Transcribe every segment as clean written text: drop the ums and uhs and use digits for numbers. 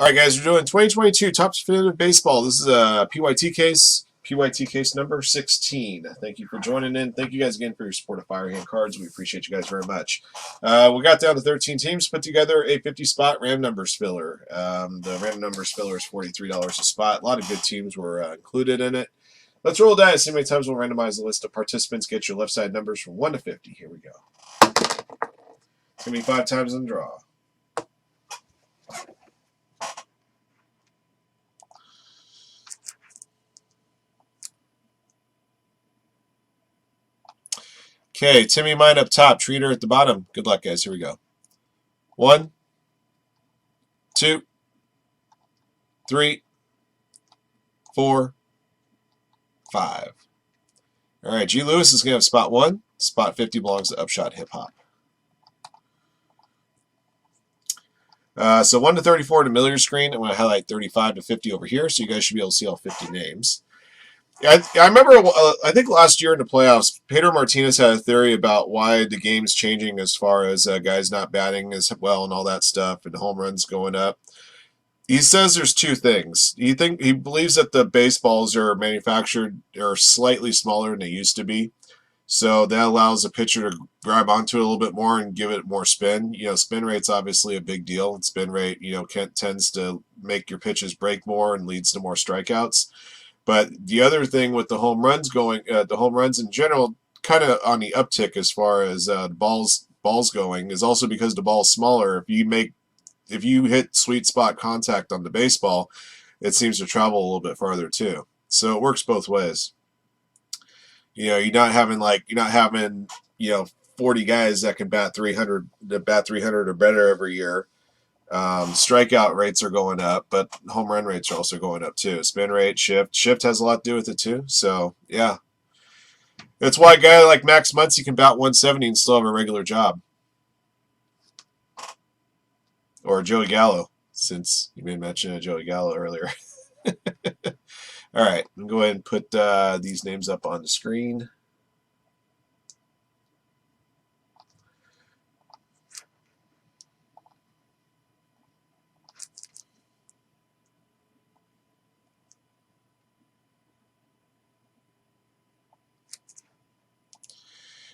All right, guys, we're doing 2022 Topps Definitive Baseball. This is a PYT case, PYT case number 16. Thank you for joining in. Thank you guys again for your support of Firehand Cards. We appreciate you guys very much. We got down to 13 teams, put together a 50-spot random numbers filler. The random numbers filler is $43 a spot. A lot of good teams were included in it. Let's roll dice. See how many times we'll randomize the list of participants. Get your left side numbers from 1 to 50. Here we go. It's going to be 5 times in the draw. Okay, Timmy mine up top, Treater at the bottom. Good luck, guys. Here we go. 1, 2, 3, 4, 5. All right, G. Lewis is going to have spot 1. Spot 50 belongs to Upshot Hip Hop. So 1 to 34 to middle of your screen. I'm going to highlight 35 to 50 over here, so you guys should be able to see all 50 names. I remember, I think last year in the playoffs, Pedro Martinez had a theory about why the game's changing as far as guys not batting as well and all that stuff and home runs going up. He says there's two things. He believes that the baseballs are manufactured or slightly smaller than they used to be. So that allows the pitcher to grab onto it a little bit more and give it more spin. You know, spin rate's obviously a big deal. And spin rate, you know, tends to make your pitches break more and leads to more strikeouts. But the other thing with the home runs going, the home runs in general, kind of on the uptick as far as balls going, is also because the ball's smaller. If you hit sweet spot contact on the baseball, it seems to travel a little bit farther too. So it works both ways. You know, you're not having 40 guys that can bat 300 or better every year. Strikeout rates are going up, but home run rates are also going up too. Spin rate, shift has a lot to do with it too. So yeah, that's why a guy like Max Muncy can bat 170 and still have a regular job, or Joey Gallo, since you made mention of Joey Gallo earlier. All right, I'm going to go ahead and put these names up on the screen.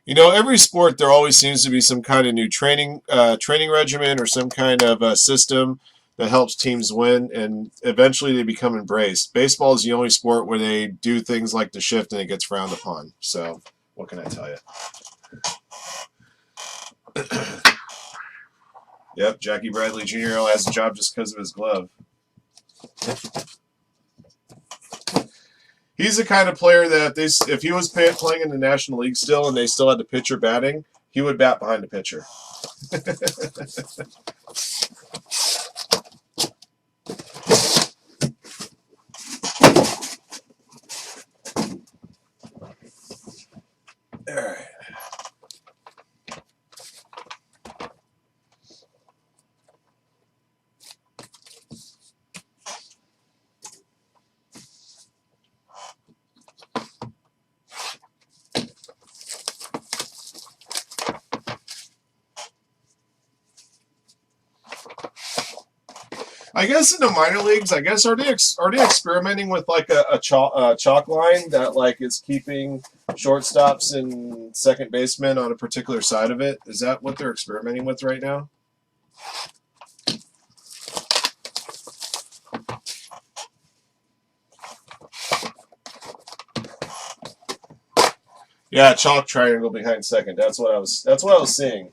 You know, every sport there always seems to be some kind of new training regimen or some kind of system that helps teams win, and eventually they become embraced. Baseball is the only sport where they do things like the shift and it gets frowned upon. So what can I tell you? Yep, Jackie Bradley Jr. only has a job just because of his glove. He's the kind of player that if he was playing in the National League still and they still had the pitcher batting, he would bat behind the pitcher. All right. I guess in the minor leagues, are they experimenting with like a chalk line that like is keeping shortstops and second basemen on a particular side of it? Is that what they're experimenting with right now? Yeah, chalk triangle behind second. That's what I was seeing.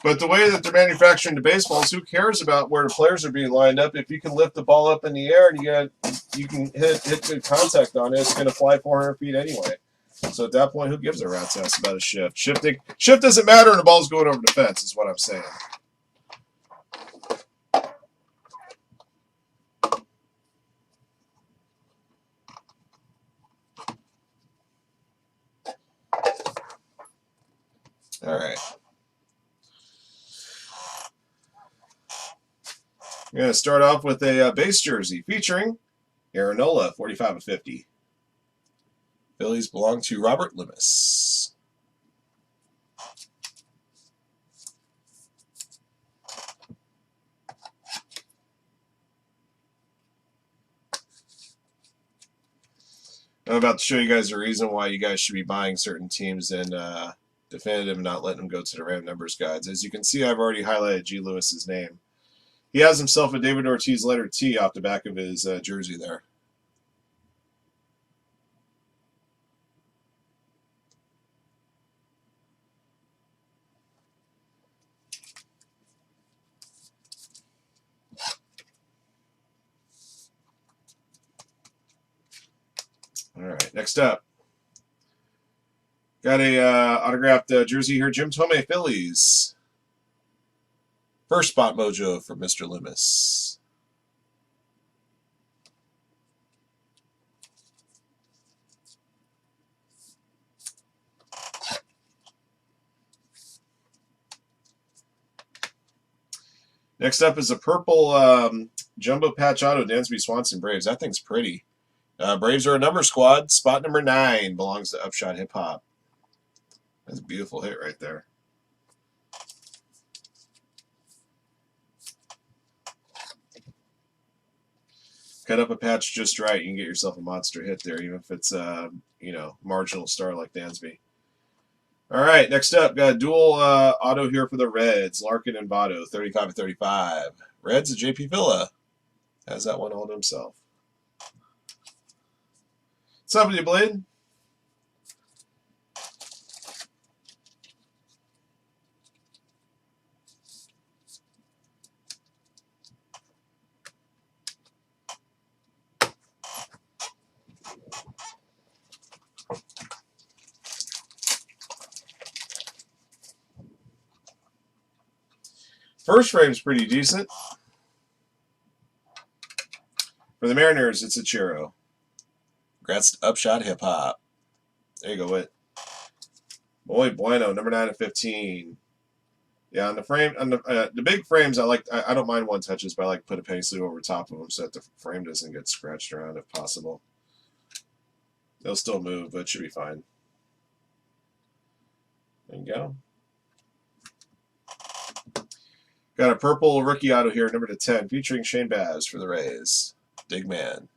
But the way that they're manufacturing the baseballs, who cares about where the players are being lined up? If you can lift the ball up in the air and you can hit good contact on it, it's going to fly 400 feet anyway. So at that point, who gives a rat's ass about a shift? Shift doesn't matter, and the ball's going over the fence, is what I'm saying. All right. I'm going to start off with a base jersey featuring Aaron Nola, 45 of 50. Phillies belong to Robert Loomis. I'm about to show you guys the reason why you guys should be buying certain teams in Definitive and not letting them go to the random numbers guides. As you can see, I've already highlighted G. Lewis's name. He has himself a David Ortiz letter T off the back of his jersey there. All right, next up. Got a autographed jersey here, Jim Thome, Phillies. First spot mojo for Mr. Loomis. Next up is a purple jumbo patch auto, Dansby Swanson Braves. That thing's pretty. Braves are a number squad. Spot number 9 belongs to Upshot Hip Hop. That's a beautiful hit right there. Cut up a patch just right, you can get yourself a monster hit there, even if it's you know, marginal star like Dansby. All right, next up, got a dual auto here for the Reds, Larkin and Votto, 35/35. Reds, a JP Villa has that one all to himself. What's up with you, Blade? First frame's pretty decent. For the Mariners, it's a Chiro. Congrats to Upshot Hip Hop. There you go, Whit. Boy Bueno, number 9/15. Yeah, on the frame, on the big frames, I don't mind one touches, but I like to put a penny sleeve over top of them so that the frame doesn't get scratched around if possible. They'll still move, but it should be fine. There you go. Got a purple rookie auto here, number 10, featuring Shane Baz for the Rays. Big man.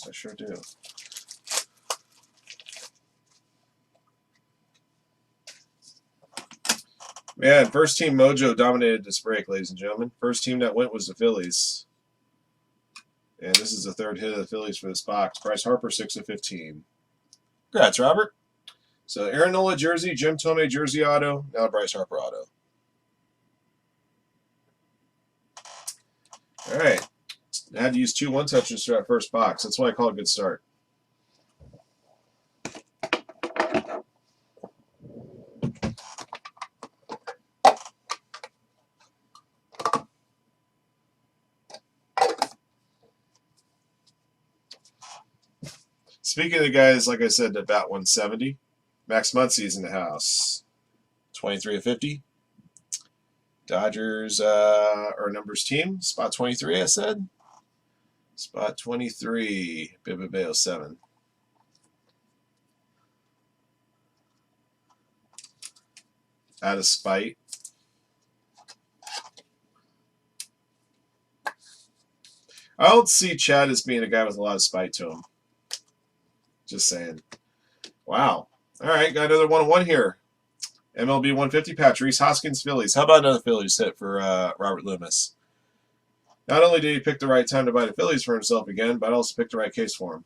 I sure do. Man, first team mojo dominated this break, ladies and gentlemen. First team that went was the Phillies. And this is the third hit of the Phillies for this box. Bryce Harper, 6/15. Congrats, Robert. So Aaron Nola jersey, Jim Thome jersey auto, now Bryce Harper auto. All right. I had to use 2 one-touchers for that first box. That's why I call it a good start. Speaking of the guys, like I said, about 170, Max Muncy's in the house. 23/50. Dodgers are numbers team. Spot 23, I said. Spot 23, Bibba 07. Out of spite. I don't see Chad as being a guy with a lot of spite to him. Just saying. Wow. All right, got another 1-1 here. MLB 150 patch, Reese Hoskins, Phillies. How about another Phillies hit for Robert Loomis? Not only did he pick the right time to buy the Phillies for himself again, but also picked the right case for him.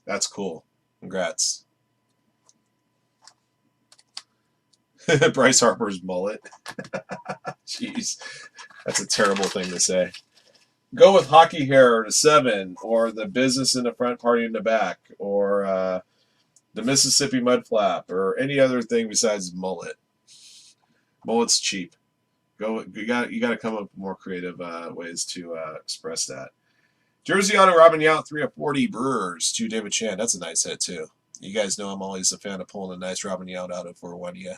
That's cool. Congrats. Bryce Harper's mullet. Jeez. That's a terrible thing to say. Go with hockey hair to 7, or the business in the front, party in the back, or the Mississippi mud flap, or any other thing besides mullet. Mullet's cheap. You got to come up with more creative ways to express that. Jersey Auto Robin Yount 3 of 40 Brewers to David Chan. That's a nice hit too. You guys know I'm always a fan of pulling a nice Robin Yount out of for one. Yeah.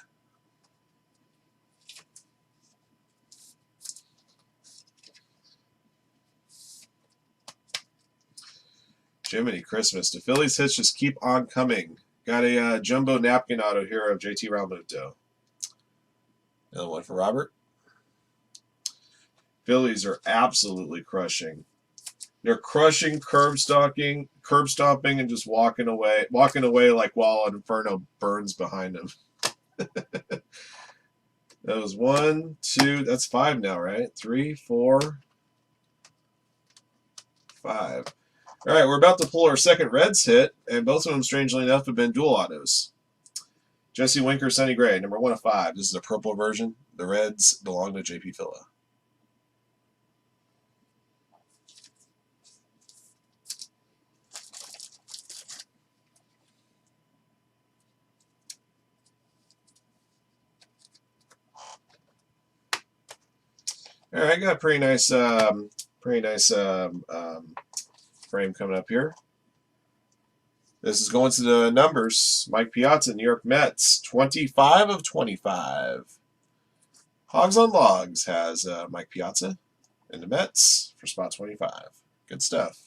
Jiminy Christmas. The Phillies hits just keep on coming. Got a jumbo napkin auto here of JT Realmuto. Another one for Robert. Phillies are absolutely crushing. They're crushing, curb stomping, and just walking away like while Inferno burns behind them. That was 1, 2. That's 5 now, right? 3, 4, 5. All right, we're about to pull our second Reds hit, and both of them, strangely enough, have been dual autos. Jesse Winker, Sonny Gray, number 1 of 5. This is a purple version. The Reds belong to JP Filla. All right, got a pretty nice frame coming up here. This is going to the numbers. Mike Piazza, New York Mets, 25 of 25. Hogs on Logs has Mike Piazza and the Mets for spot 25. Good stuff.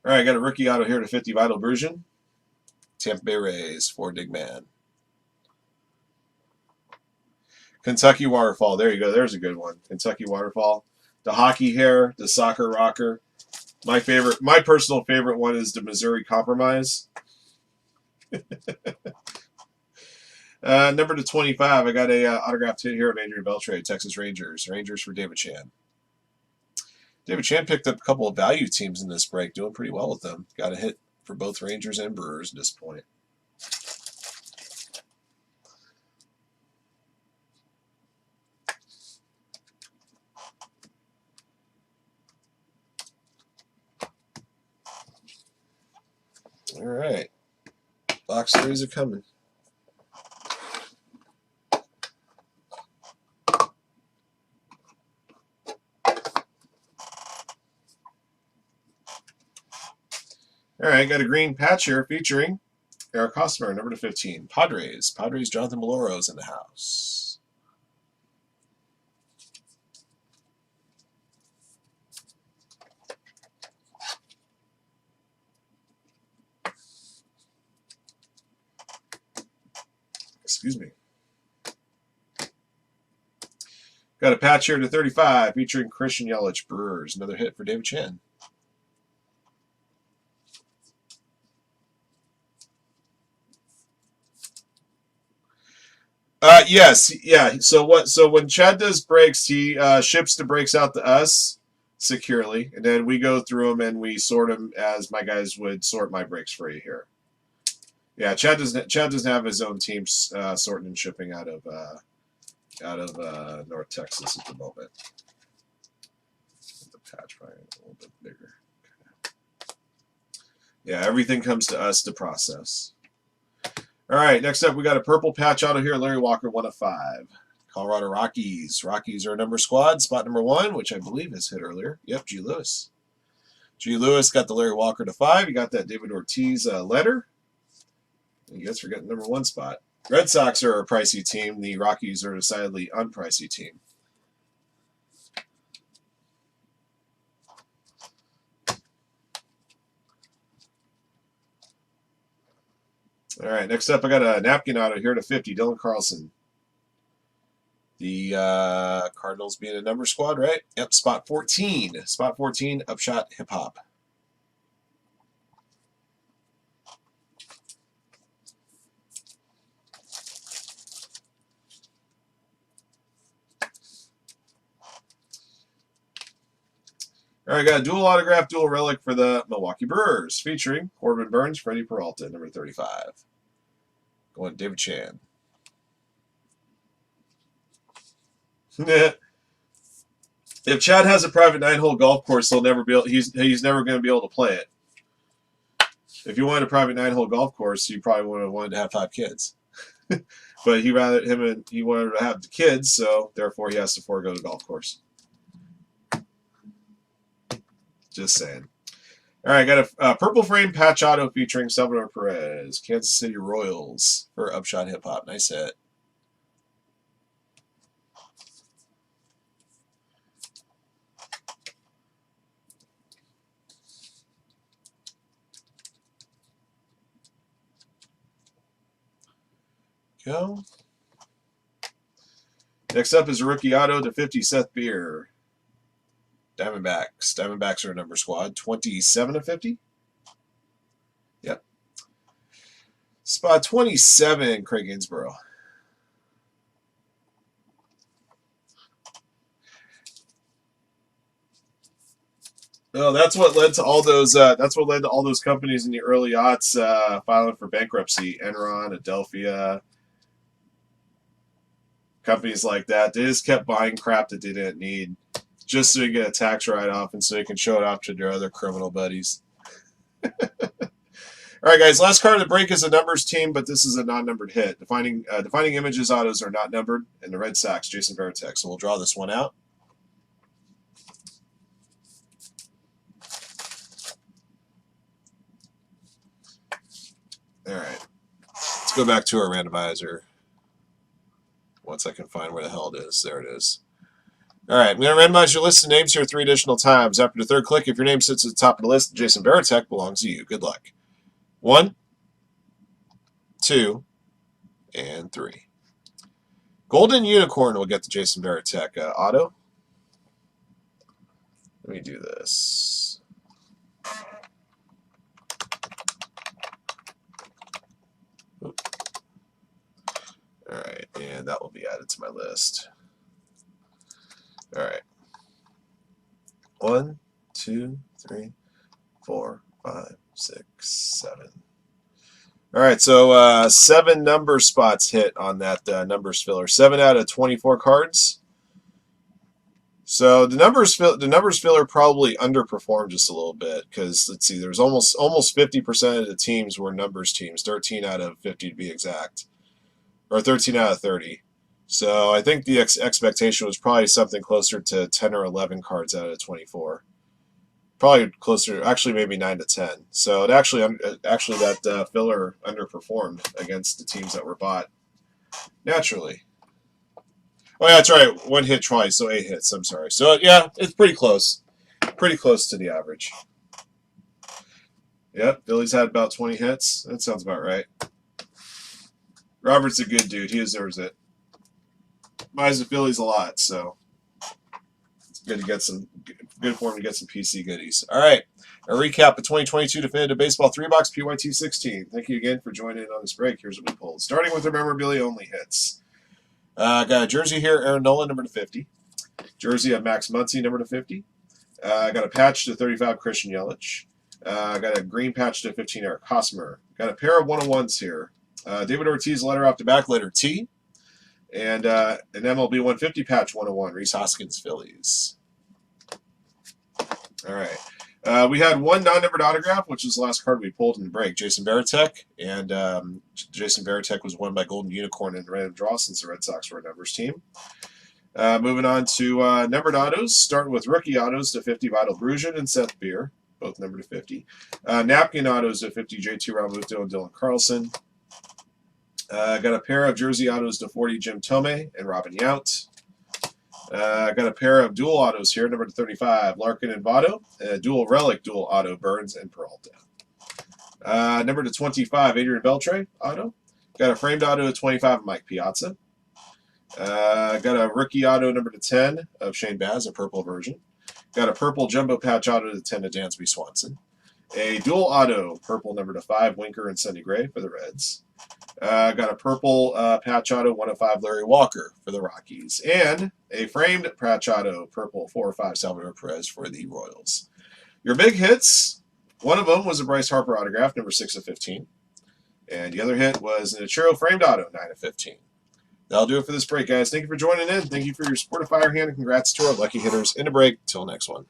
All right, got a rookie auto here to 50 Vital Brujan. Tampa Bay Rays for Digman. Kentucky Waterfall. There you go. There's a good one. Kentucky Waterfall. The hockey hair, the soccer rocker. My personal favorite one is the Missouri Compromise. Number to 25, I got a autographed hit here of Adrian Beltre, Texas Rangers. Rangers for David Chan. David Chan picked up a couple of value teams in this break, doing pretty well with them. Got a hit for both Rangers and Brewers at this point. All right. Box series are coming. All right, got a green patch here featuring Eric Hosmer, number to 15. Padres. Jonathan Maloro's in the house. Excuse me. Got a patch here to 35 featuring Christian Yelich, Brewers. Another hit for David Chan. Yes, yeah. So when Chad does breaks, he ships the breaks out to us securely, and then we go through them and we sort them as my guys would sort my breaks for you here. Yeah, Chad doesn't have his own team sorting and shipping out of North Texas at the moment. The patch probably a little bit bigger. Okay. Yeah, everything comes to us to process. All right, next up we got a purple patch auto here. Larry Walker, 1 of 5. Colorado Rockies. Rockies are a number squad. Spot number 1, which I believe is hit earlier. Yep, G. Lewis. G. Lewis got the Larry Walker to 5. You got that David Ortiz letter. You guys forget number 1 spot. Red Sox are a pricey team. The Rockies are a decidedly unpricey team. All right, next up I got a napkin auto here to 50. Dylan Carlson. The Cardinals being a number squad, right? Yep, spot 14. Spot 14, Upshot Hip Hop. All right, got a dual autograph, dual relic for the Milwaukee Brewers, featuring Corbin Burns, Freddie Peralta, number 35. Going David Chan. If Chad has a private 9-hole golf course, he'll never be able, he's never going to be able to play it. If you wanted a private 9-hole golf course, you probably would have wanted to have 5 kids. But he wanted to have the kids, so therefore he has to forego the golf course. Just saying. All right, got a purple frame patch auto featuring Salvador Perez, Kansas City Royals for Upshot Hip Hop. Nice hit. Go. Next up is a rookie auto to 50, Seth Beer. Diamondbacks. Diamondbacks are a number squad. 27 of 50? Yep. Spot 27, Craig Gainsborough. Oh, that's what led to all those. That's what led to all those companies in the early aughts filing for bankruptcy. Enron, Adelphia, companies like that. They just kept buying crap that they didn't need, just so they get a tax write-off and so they can show it off to their other criminal buddies. All right, guys. Last card of the break is a numbers team, but this is a non-numbered hit. Defining images autos are not numbered, and the Red Sox, Jason Varitek. So we'll draw this one out. All right. Let's go back to our randomizer. Once I can find where the hell it is. There it is. All right, I'm going to randomize your list of names here 3 additional times. After the third click, if your name sits at the top of the list, Jason Varitek belongs to you. Good luck. 1, 2, and 3. Golden Unicorn will get the Jason Varitek auto. Let me do this. Oop. All right, and that will be added to my list. All right. 1, 2, 3, 4, 5, 6, 7. All right, so 7 number spots hit on that numbers filler. 7 out of 24 cards. So the numbers filler probably underperformed just a little bit because let's see, there's almost 50% of the teams were numbers teams, 13 out of 50 to be exact, or 13 out of 30. So I think the expectation was probably something closer to 10 or 11 cards out of 24. Probably closer, actually maybe 9 to 10. So it actually that filler underperformed against the teams that were bought naturally. Oh yeah, that's right. 1 hit twice, so 8 hits. I'm sorry. So yeah, it's pretty close to the average. Yep, Billy's had about 20 hits. That sounds about right. Robert's a good dude. He deserves it. Buys the Phillies a lot, so it's good for him to get some PC goodies. All right, a recap of 2022 Definitive Baseball 3-box PYT 16. Thank you again for joining in on this break. Here's what we pulled. Starting with the memorabilia only hits. Got a jersey here, Aaron Nola, number to 50. Jersey of Max Muncy, number to 50. Got a patch to 35, Christian Yelich. Got a green patch to 15, Eric Hosmer. Got a pair of 101s here. David Ortiz, letter off the back, letter T. And an MLB 150 patch 101, Rhys Hoskins, Phillies. All right. We had 1 non-numbered autograph, which is the last card we pulled in the break. Jason Varitek. And Jason Varitek was won by Golden Unicorn in the random draw since the Red Sox were a numbers team. Moving on to numbered autos, starting with rookie autos to 50, Vital Brujan and Seth Beer, both numbered to 50. Napkin autos to 50, JT Realmuto and Dylan Carlson. Got a pair of jersey autos to 40, Jim Tomei and Robin Yount. Got a pair of dual autos here, number 35, Larkin and Votto. Dual relic dual auto, Burns and Peralta. Number 25, Adrian Beltre auto. Got a framed auto to 25, Mike Piazza. Got a rookie auto number 10 of Shane Baz, a purple version. Got a purple jumbo patch auto to 10 of Dansby Swanson. A dual auto, purple number 5, Winker and Sonny Gray for the Reds. Got a purple patch auto 105, Larry Walker for the Rockies. And a framed patch auto, purple 405, Salvador Perez for the Royals. Your big hits, one of them was a Bryce Harper autograph, number 6 of 15. And the other hit was an Ichiro framed auto, 9 of 15. That'll do it for this break, guys. Thank you for joining in. Thank you for your support of Firehand, and congrats to our lucky hitters. In a break. Till next one.